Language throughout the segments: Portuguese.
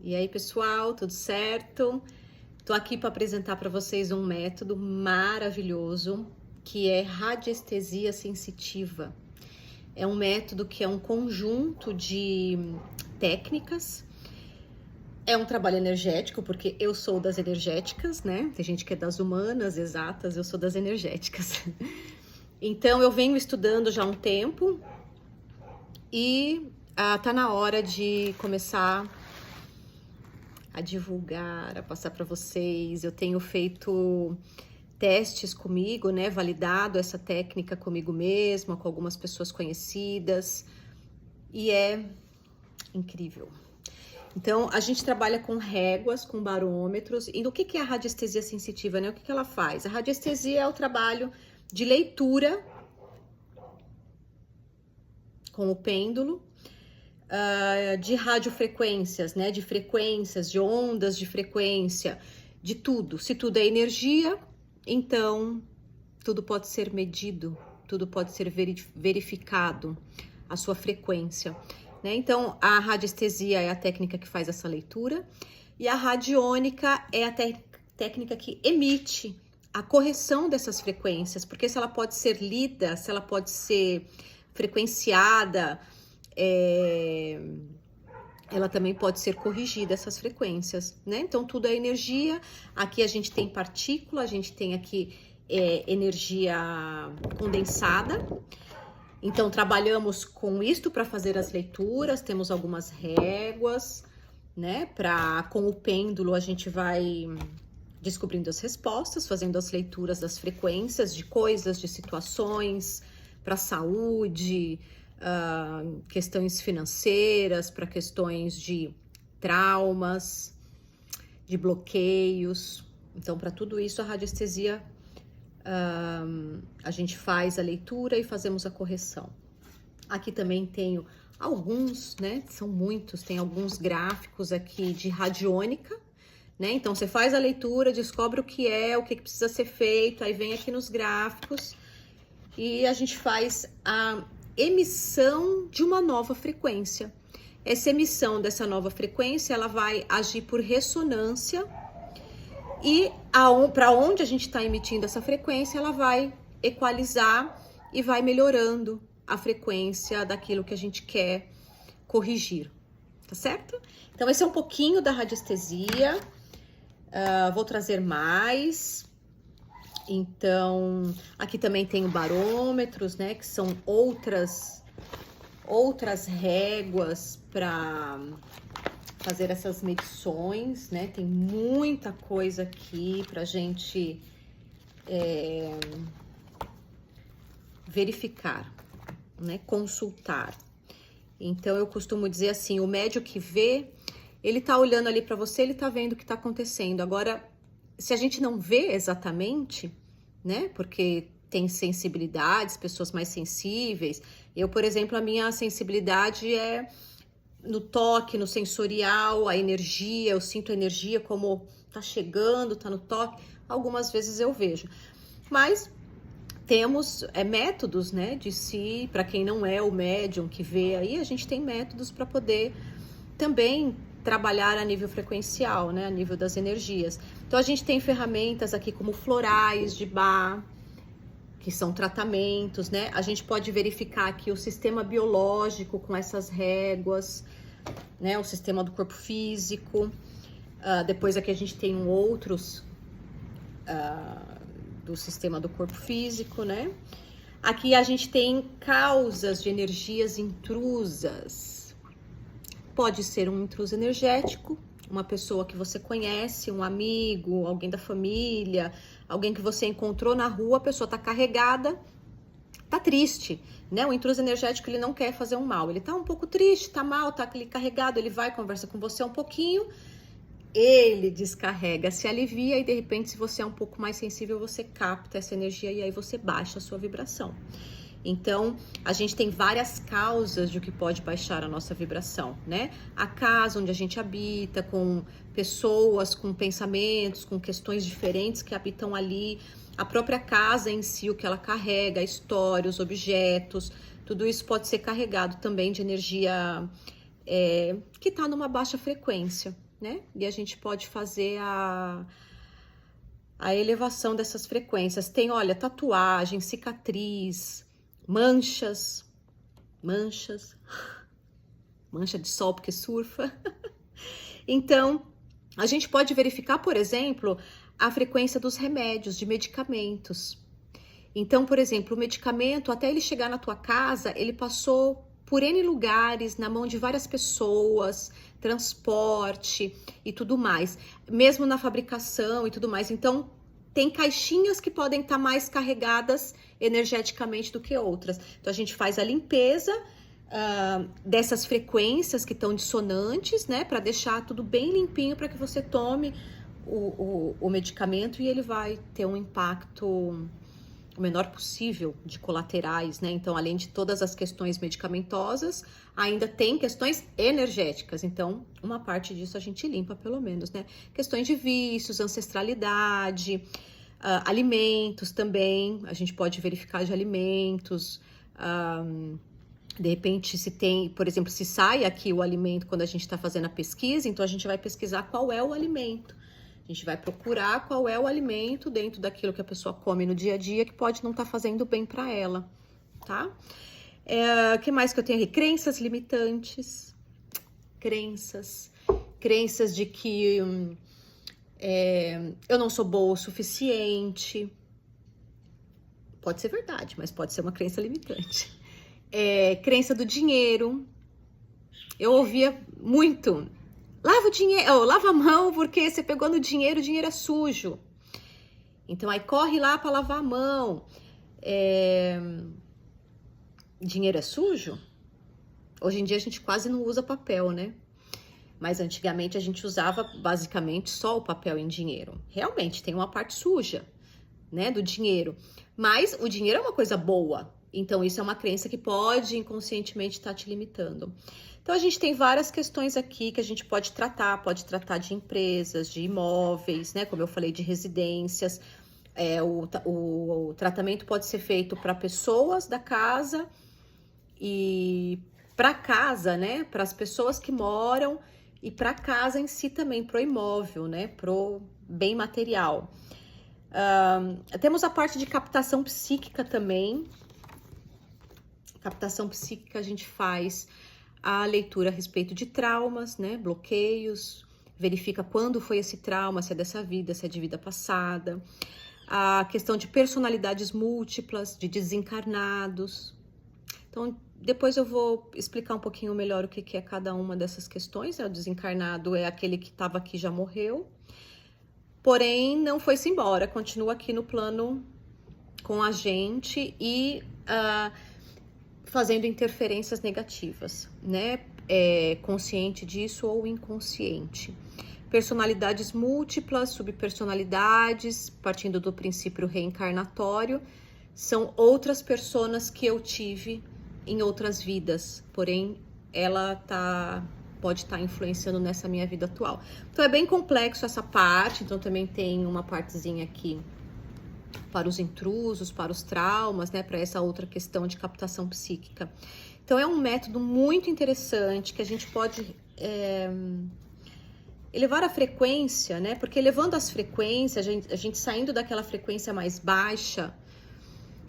E aí, pessoal, tudo certo? Tô aqui para apresentar para vocês um método maravilhoso que é radiestesia sensitiva. É um método que é um conjunto de técnicas. É um trabalho energético, porque eu sou das energéticas, né? Tem gente que é das humanas, exatas, eu sou das energéticas. Então, eu venho estudando já há um tempo e tá na hora de começar a divulgar, a passar para vocês. Eu tenho feito testes comigo, né? Validado essa técnica comigo mesma, com algumas pessoas conhecidas, e é incrível. Então, a gente trabalha com réguas, com barômetros. E o que é a radiestesia sensitiva, né? O que ela faz? A radiestesia é o trabalho de leitura com o pêndulo, de radiofrequências, né? De frequências, de ondas de frequência, de tudo. Se tudo é energia, então tudo pode ser medido, tudo pode ser verificado, a sua frequência, né? Então, a radiestesia é a técnica que faz essa leitura, e a radiônica é a técnica que emite a correção dessas frequências, porque se ela pode ser lida, se ela pode ser frequenciada, ela também pode ser corrigida, essas frequências, né? Então, tudo é energia. Aqui a gente tem partícula, a gente tem aqui energia condensada. Então, trabalhamos com isto para fazer as leituras, temos algumas réguas, né? Com o pêndulo, a gente vai descobrindo as respostas, fazendo as leituras das frequências, de coisas, de situações, para a saúde, questões financeiras, para questões de traumas, de bloqueios. Então, para tudo isso, a radiestesia, a gente faz a leitura e fazemos a correção. Aqui também tenho alguns, né? São muitos, tem alguns gráficos aqui de radiônica, né? Então, você faz a leitura, descobre o que precisa ser feito, aí vem aqui nos gráficos e a gente faz a emissão de uma nova frequência. Essa emissão dessa nova frequência, ela vai agir por ressonância, e para onde a gente está emitindo essa frequência, ela vai equalizar e vai melhorando a frequência daquilo que a gente quer corrigir, tá certo? Então, esse é um pouquinho da radiestesia. Vou trazer mais. Então, aqui também tem barômetros, né? Que são outras réguas para fazer essas medições, né? Tem muita coisa aqui pra gente verificar, né? Consultar. Então, eu costumo dizer assim, o médium que vê, ele tá olhando ali para você, ele tá vendo o que tá acontecendo. Agora, se a gente não vê exatamente, né? Porque tem sensibilidades, pessoas mais sensíveis. Eu, por exemplo, a minha sensibilidade é no toque, no sensorial, a energia. Eu sinto a energia como tá chegando, tá no toque. Algumas vezes eu vejo. Mas temos métodos, né? Para quem não é o médium que vê aí, a gente tem métodos para poder também trabalhar a nível frequencial, né, a nível das energias. Então, a gente tem ferramentas aqui como florais de Bach, que são tratamentos, né? A gente pode verificar aqui o sistema biológico com essas réguas, né? O sistema do corpo físico. Depois aqui a gente tem outros do sistema do corpo físico, né? Aqui a gente tem causas de energias intrusas. Pode ser um intruso energético, uma pessoa que você conhece, um amigo, alguém da família, alguém que você encontrou na rua, a pessoa tá carregada, tá triste, né? O intruso energético, ele não quer fazer um mal, ele tá um pouco triste, tá mal, tá ali carregado, ele vai, conversa com você um pouquinho, ele descarrega, se alivia, e de repente, se você é um pouco mais sensível, você capta essa energia e aí você baixa a sua vibração. Então, a gente tem várias causas de o que pode baixar a nossa vibração, né? A casa onde a gente habita, com pessoas, com pensamentos, com questões diferentes que habitam ali. A própria casa em si, o que ela carrega, a história, os objetos, tudo isso pode ser carregado também de energia que está numa baixa frequência, né? E a gente pode fazer a elevação dessas frequências. Tem, olha, tatuagem, cicatriz, mancha de sol porque surfa. Então, a gente pode verificar, por exemplo, a frequência dos remédios, de medicamentos. Então, por exemplo, o medicamento, até ele chegar na tua casa, ele passou por N lugares, na mão de várias pessoas, transporte e tudo mais, mesmo na fabricação e tudo mais. Então, tem caixinhas que podem estar mais carregadas energeticamente do que outras. Então, a gente faz a limpeza dessas frequências que estão dissonantes, né, para deixar tudo bem limpinho para que você tome o medicamento e ele vai ter um impacto o menor possível de colaterais, né? Então, além de todas as questões medicamentosas, ainda tem questões energéticas. Então, uma parte disso a gente limpa, pelo menos, né? Questões de vícios, ancestralidade, alimentos também. A gente pode verificar de alimentos. De repente, se tem, por exemplo, se sai aqui o alimento quando a gente está fazendo a pesquisa, então a gente vai pesquisar qual é o alimento. A gente vai procurar qual é o alimento dentro daquilo que a pessoa come no dia a dia que pode não estar fazendo bem para ela, tá? Que mais que eu tenho aqui? Crenças limitantes. Crenças de que eu não sou boa o suficiente. Pode ser verdade, mas pode ser uma crença limitante. Crença do dinheiro. Eu ouvia muito... Lava o dinheiro, lava a mão porque você pegou no dinheiro, o dinheiro é sujo. Então, aí corre lá para lavar a mão. Dinheiro é sujo? Hoje em dia a gente quase não usa papel, né? Mas antigamente a gente usava basicamente só o papel em dinheiro. Realmente tem uma parte suja, né, do dinheiro. Mas o dinheiro é uma coisa boa. Então, isso é uma crença que pode inconscientemente estar te limitando. Então, a gente tem várias questões aqui que a gente pode tratar de empresas, de imóveis, né? Como eu falei, de residências. O tratamento pode ser feito para pessoas da casa e para casa, né? Para as pessoas que moram e para a casa em si também, para o imóvel, né? Para o bem material. Temos a parte de captação psíquica também. Captação psíquica a gente faz a leitura a respeito de traumas, né, bloqueios, verifica quando foi esse trauma, se é dessa vida, se é de vida passada. A questão de personalidades múltiplas, de desencarnados. Então, depois eu vou explicar um pouquinho melhor o que é cada uma dessas questões. O desencarnado é aquele que estava aqui e já morreu, porém não foi-se embora, continua aqui no plano com a gente e... fazendo interferências negativas, né? Consciente disso ou inconsciente. Personalidades múltiplas, subpersonalidades, partindo do princípio reencarnatório, são outras personas que eu tive em outras vidas, porém ela pode estar influenciando nessa minha vida atual. Então é bem complexo essa parte, então também tem uma partezinha aqui para os intrusos, para os traumas, né, para essa outra questão de captação psíquica. Então, é um método muito interessante que a gente pode elevar a frequência, né, porque elevando as frequências, a gente saindo daquela frequência mais baixa,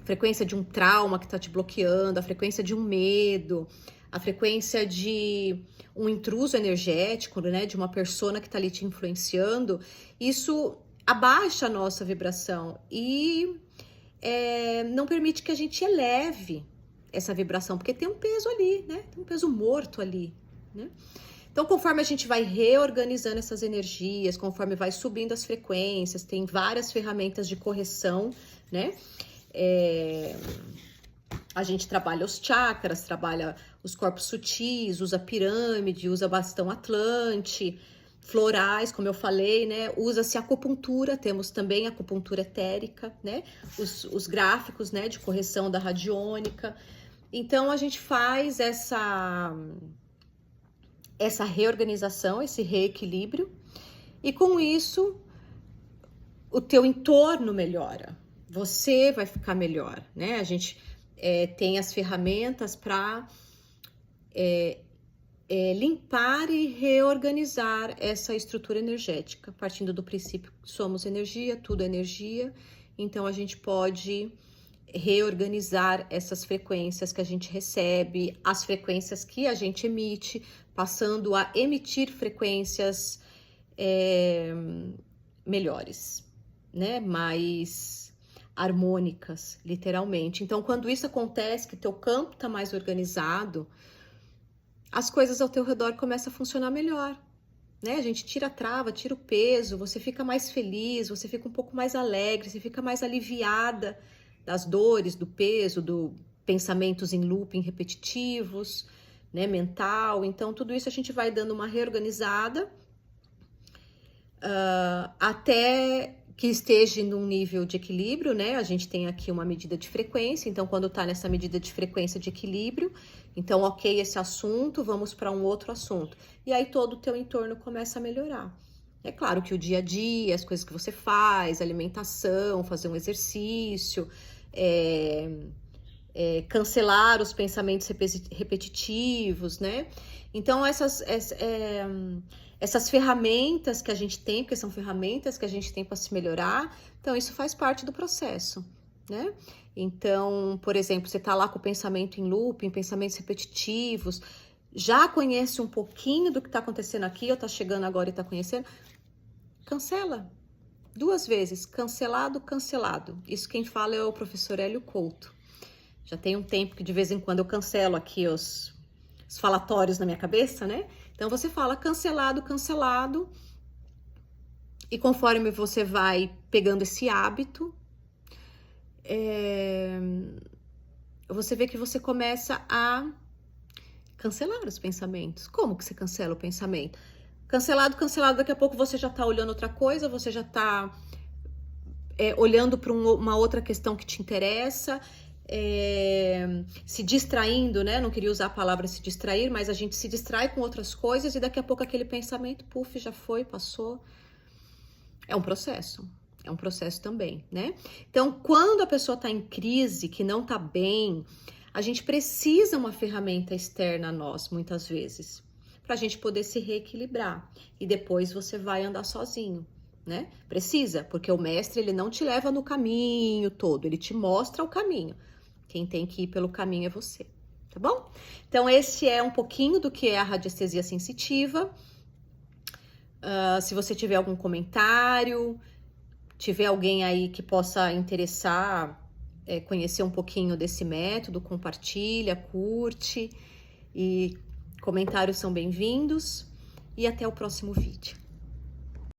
frequência de um trauma que está te bloqueando, a frequência de um medo, a frequência de um intruso energético, né, de uma persona que está ali te influenciando, isso abaixa a nossa vibração e não permite que a gente eleve essa vibração, porque tem um peso ali, né? Tem um peso morto ali, né? Então, conforme a gente vai reorganizando essas energias, conforme vai subindo as frequências, tem várias ferramentas de correção, né? A gente trabalha os chakras, trabalha os corpos sutis, usa pirâmide, usa bastão atlante, florais, como eu falei, né? Usa-se acupuntura, temos também acupuntura etérica, né? Os gráficos, né, de correção da radiônica. Então, a gente faz essa reorganização, esse reequilíbrio, e com isso, o teu entorno melhora, você vai ficar melhor, né? A gente tem as ferramentas para limpar e reorganizar essa estrutura energética, partindo do princípio que somos energia, tudo é energia, então a gente pode reorganizar essas frequências que a gente recebe, as frequências que a gente emite, passando a emitir frequências melhores, né? Mais harmônicas, literalmente. Então, quando isso acontece, que teu campo está mais organizado, as coisas ao teu redor começam a funcionar melhor, né? A gente tira a trava, tira o peso, você fica mais feliz, você fica um pouco mais alegre, você fica mais aliviada das dores, do peso, do pensamentos em looping repetitivos, né? Mental. Então, tudo isso a gente vai dando uma reorganizada até que esteja num nível de equilíbrio, né? A gente tem aqui uma medida de frequência, então quando tá nessa medida de frequência de equilíbrio, então ok esse assunto, vamos para um outro assunto. E aí todo o teu entorno começa a melhorar. É claro que o dia a dia, as coisas que você faz, alimentação, fazer um exercício, cancelar os pensamentos repetitivos, né? Então essas ferramentas que a gente tem, porque são ferramentas que a gente tem para se melhorar, então isso faz parte do processo, né? Então, por exemplo, você tá lá com o pensamento em looping, pensamentos repetitivos, já conhece um pouquinho do que tá acontecendo aqui, ou tá chegando agora e tá conhecendo, cancela. 2 vezes, cancelado, cancelado. Isso quem fala é o professor Hélio Couto. Já tem um tempo que de vez em quando eu cancelo aqui os falatórios na minha cabeça, né? Então você fala cancelado, cancelado, e conforme você vai pegando esse hábito, você vê que você começa a cancelar os pensamentos. Como que você cancela o pensamento? Cancelado, cancelado, daqui a pouco você já tá olhando outra coisa, você já tá olhando para uma outra questão que te interessa, se distraindo, né? Não queria usar a palavra se distrair, mas a gente se distrai com outras coisas e daqui a pouco aquele pensamento, puf, já foi, passou. É um processo também, né? Então, quando a pessoa tá em crise, que não tá bem, a gente precisa uma ferramenta externa a nós, muitas vezes, pra gente poder se reequilibrar e depois você vai andar sozinho, né? Precisa, porque o mestre, ele não te leva no caminho todo, ele te mostra o caminho. Quem tem que ir pelo caminho é você, tá bom? Então, esse é um pouquinho do que é a radiestesia sensitiva. Se você tiver algum comentário, tiver alguém aí que possa interessar, conhecer um pouquinho desse método, compartilha, curte, e comentários são bem-vindos. E até o próximo vídeo.